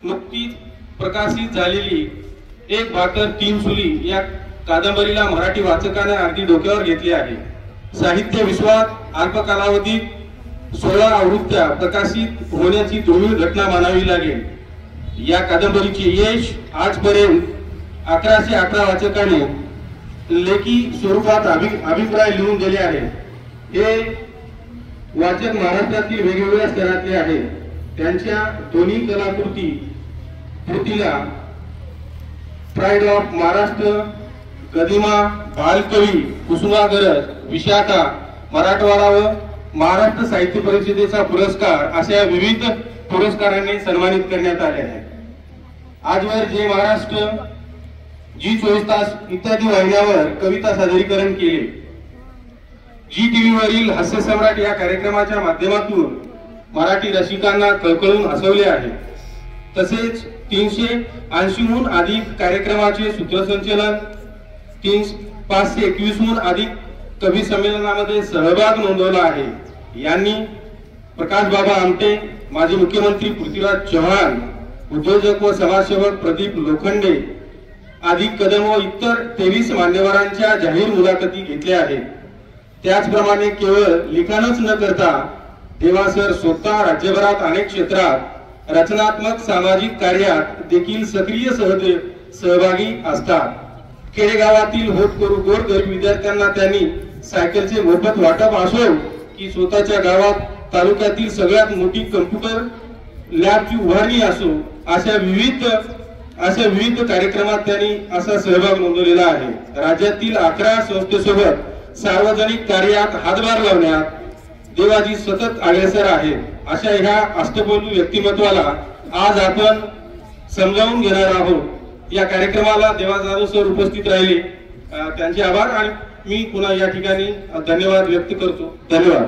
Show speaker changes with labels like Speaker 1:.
Speaker 1: नुकतीच प्रकाशित झालेली एक भाकर तीन चुली या कादंबरीला मराठी वाचकाने अगदी डोक्यावर घेतले आहे। साहित्य विश्वात अल्प कालावधीत 16 आवृत्त्या प्रकाशित होण्याची दुर्मिळ घटना मानावी लागेल। या कादंबरीचे यश आजपर्यंत 1111 वाचकांनी लेखी स्वरूपात अभिप्राय लिहून दिले आहे। हे वाचक महाराष्ट्रातील वेगवेगळ्या स्तरातले आहेत। त्यांच्या दोन्ही कृतीला प्राइड ऑफ महाराष्ट्र, गदिमा, बालकवी, कुसुमाग्रज, विशाखा, मराठवाडा व महाराष्ट्र साहित्य परिषदेचा पुरस्कार अशा विविध पुरस्कारांनी सन्मानित करण्यात आले आहे। आजवर जे महाराष्ट्र, जी 24 तास इत्यादी वाहिन्यांवर कविता सादरीकरण केले। जी टीव्ही वरील हास्य सम्राट या कार्यक्रमाच्या माध्यमातून मराठी रसिकांना कळकळून हसवले आहे। तसेच 380हून अधिक कार्यक्रमाचे सूत्रसंचालन, 521हून अधिक कवी संमेलनामध्ये सहभाग नोंदवला आहे। यांनी प्रकाश बाबा आमटे, माजी मुख्यमंत्री पृथ्वीराज चव्हाण, उद्योजक व समाजसेवक प्रदीप लोखंडे आदी कदम व इतर 23 मान्यवरांच्या जाहीर मुलाखती घेतल्या आहेत। त्याचप्रमाणे केवळ लिखाणच न करता देवासर स्वतः राज्यभरात अनेक क्षेत्रात रचनात्मक सामाजिक कार्यात देखील सक्रिय सहभागी असतात। खेडेगावातील गोरगरीब विद्यार्थ्यांना त्यांनी सायकलचे मोफत वाटप असो की स्वतःच्या गावात तालुक्यातील सगळ्यात मोठी कम्प्युटर लॅबची उभारणी असो, अशा विविध कार्यक्रमात त्यांनी असा सहभाग नोंदवलेला आहे। राज्यातील 11 संस्थेसोबत सार्वजनिक कार्यात हातभार लावण्यात देवाजी सतत अग्रेसर आहे। अशा ह्या अष्टपैलू व्यक्तिमत्वाला आज आपण समजावून घेणार आहोत। या कार्यक्रमाला देवा जाधव सर उपस्थित राहिले, त्यांचे आभार आणि मी पुन्हा या ठिकाणी धन्यवाद व्यक्त करतो। धन्यवाद।